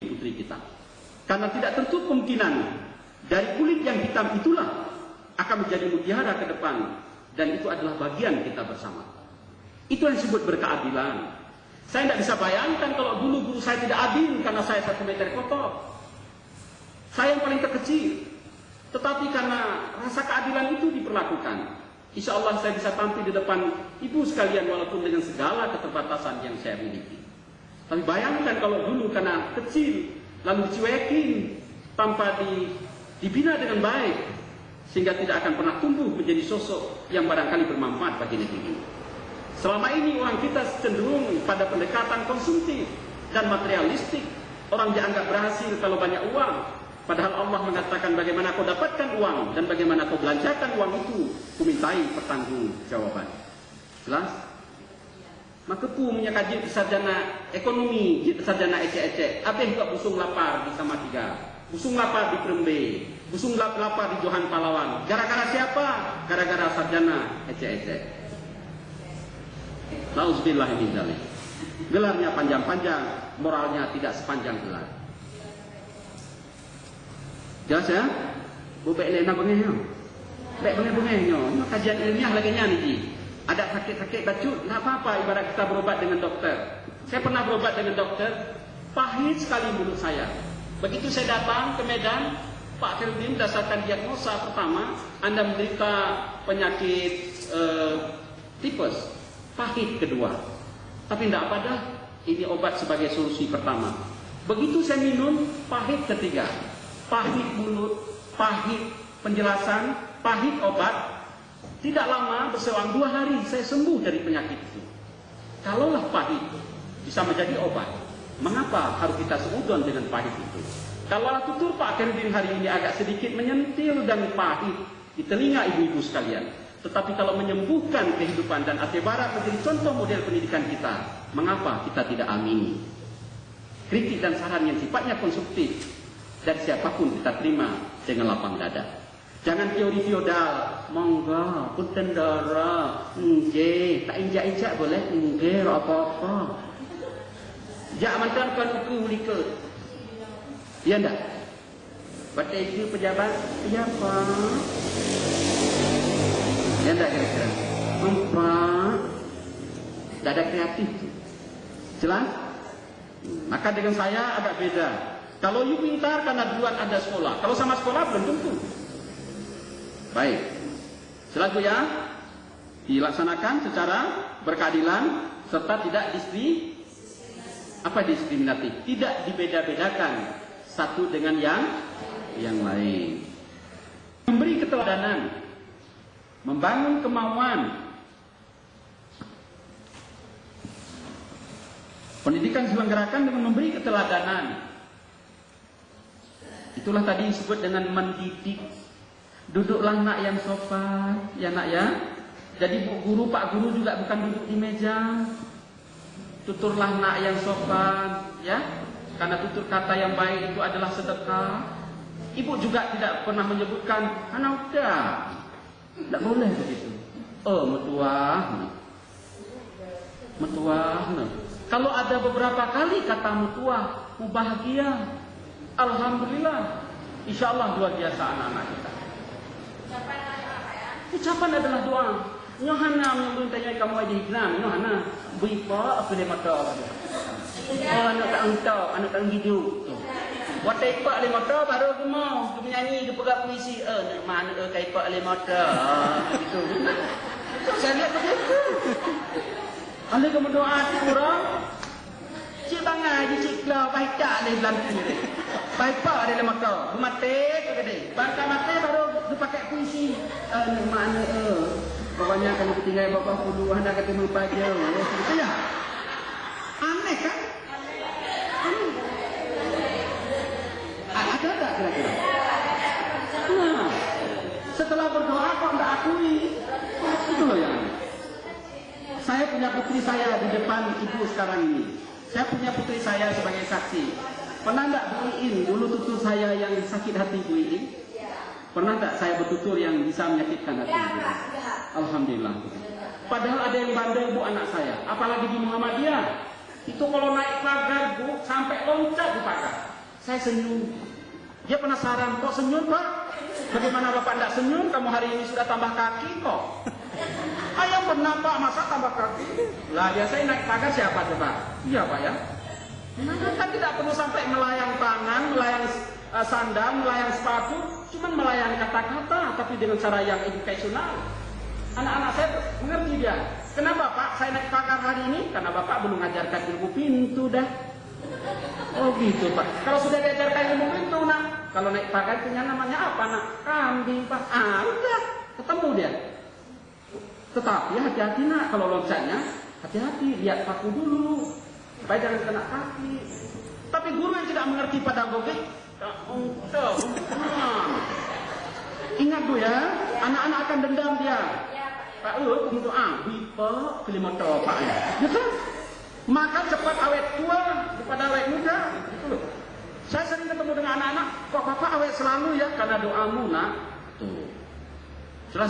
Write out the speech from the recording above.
putri kita. Karena tidak tertutup kemungkinan dari kulit yang hitam itulah akan menjadi mutiara ke depan, dan itu adalah bagian kita bersama. Itu yang disebut berkeadilan. Saya tidak bisa bayangkan kalau dulu guru saya tidak adil karena saya 1 meter kotor. Saya yang paling terkecil. Tetapi karena rasa keadilan itu diperlakukan, insya Allah saya bisa tampil di depan ibu sekalian walaupun dengan segala keterbatasan yang saya miliki. Tapi bayangkan kalau dulu karena kecil, lalu dicuekin tanpa dibina dengan baik, sehingga tidak akan pernah tumbuh menjadi sosok yang barangkali bermanfaat bagi negeri ini. Selama ini orang kita cenderung pada pendekatan konsumtif dan materialistik. Orang dianggap berhasil kalau banyak uang. Padahal Allah mengatakan bagaimana kau dapatkan uang dan bagaimana kau belanjakan uang itu, kumintai pertanggungjawaban. Jelas? Maka pu punya kaji sarjana ekonomi, sarjana ecek-ecek. Habis juga busung lapar di Samatiga, busung lapar di Prembe, busung lapar di Johan Pahlawan. Gara-gara siapa? Gara-gara sarjana ecek-ecek. Nauzubillah min dzalik. Gelarnya panjang-panjang, moralnya tidak sepanjang gelar. Jelas ya? Bubek lena bengehnya. Bek bengeh-bengehnya. Ini kajian ilmiah lagi nih. Ada sakit-sakit bacut, tak apa-apa ibarat kita berobat dengan dokter. Saya pernah berobat dengan dokter, pahit sekali mulut saya. Begitu saya datang ke Medan, Pak Khairuddin berdasarkan diagnosa pertama, Anda menderita penyakit tipes, pahit kedua. Tapi tidak apa dah, ini obat sebagai solusi pertama. Begitu saya minum, pahit ketiga. Pahit mulut, pahit penjelasan, pahit obat. Tidak lama, berselang 2 hari, saya sembuh dari penyakit itu. Kalaulah pahit bisa menjadi obat, mengapa harus kita seudon dengan pahit itu? Kalau tutur Pak Khairuddin hari ini agak sedikit menyentil dan pahit di telinga ibu-ibu sekalian, tetapi kalau menyembuhkan kehidupan dan Aceh Barat menjadi contoh model pendidikan kita, mengapa kita tidak amini? Kritik dan saran yang sifatnya konstruktif dari siapapun kita terima dengan lapang dada. Jangan teori feodal, monggo, punten dara, tak injak-injak boleh, apa-apa. Jak mantan kan uku likut. Ya enggak? Baca itu pejabat, ya Pak. Ya enggak kira-kira? Pak, tidak ada kreatif. Jelas? Maka dengan saya agak beda. Kalau you pintar karena duluan ada sekolah. Kalau sama sekolah belum tentu. Baik. Selanjutnya dilaksanakan secara berkeadilan serta tidak diskriminatif. Tidak dibeda-bedakan satu dengan yang lain. Memberi keteladanan, membangun kemauan. Pendidikan diselenggarakan dengan memberi keteladanan. Itulah tadi disebut dengan mendidik. Duduklah nak yang sopan, ya nak ya. Jadi bu guru, pak guru juga bukan duduk di meja. Tuturlah nak yang sopan, ya. Karena tutur kata yang baik itu adalah sedekah. Ibu juga tidak pernah menyebutkan anak udah. Tidak boleh begitu. Oh, metuah. Metuah. Kalau ada beberapa kali kata metuah, bahagia. Alhamdulillah. Insya Allah luar biasa anak-anak kita. Ucapan adalah doa. Nyohana yang belum tanya kamu aja hiknam. Nyohana beripa apa dia mata. Oh anak tak engkau, anak tak hidup. Watai pak le mata baru aku mau. Aku menyanyi, aku pegang puisi. Nak mana kai pak le mata. Begitu. Saya lihat begitu. Anda kamu doa kurang. Cik bangai cik kelau baik tak le belanti. Baik pak ada mata. Mate ke gede. Bangka mate baru dipakai puisi. Mana pokoknya kalau ketinggalan bapak kudu anda ketemu pagi. Gitu ya. Aneh kan? Aneh. Ada tak kira-kira? Nah, setelah berdoa kok tidak akui? Itu loh yang aneh. Saya punya putri saya di depan ibu sekarang ini. Saya punya putri saya sebagai saksi. Pernah tak Bu Iin, dulu tutur saya yang sakit hati Bu Iin? Pernah tak saya bertutur yang bisa menyakitkan hati Bu Iin? Alhamdulillah. Padahal ada yang bandel Bu anak saya. Apalagi di Muhammadiyah. Itu kalau naik pagar Bu, sampai loncat di pagar. Saya senyum. Dia penasaran, kok senyum Pak? Bagaimana Bapak tidak senyum? Kamu hari ini sudah tambah kaki kok. Ayah pernah Pak, masa tambah kaki? Lah biasanya naik pagar siapa coba? Iya Pak ya. Nah, kan tidak perlu sampai melayang tangan, melayang sandal, melayang sepatu, cuman melayang kata-kata, tapi dengan cara yang edukasional. Anak-anak saya mengerti dia. Kenapa Pak saya naik pagar hari ini? Karena Bapak belum mengajarkan ilmu pintu dah. Oh gitu Pak. Kalau sudah diajarkan ilmu pintu nak, kalau naik pagar itu namanya apa nak? Kambing Pak. Ah udah, ketemu dia. Tetapi hati-hati nak, kalau loncatnya hati-hati, lihat paku dulu supaya jangan kena kaki. Tapi guru yang tidak mengerti pedagogi, ingat Bu ya, anak-anak akan dendam dia. Pak kamu tuh bipa kelimoto Pak ya. Gitu. Maka cepat awet tua daripada awet muda. Gitu loh. Saya sering ketemu dengan anak-anak, kok Bapak awet selalu ya? Karena doamu nak. Tuh.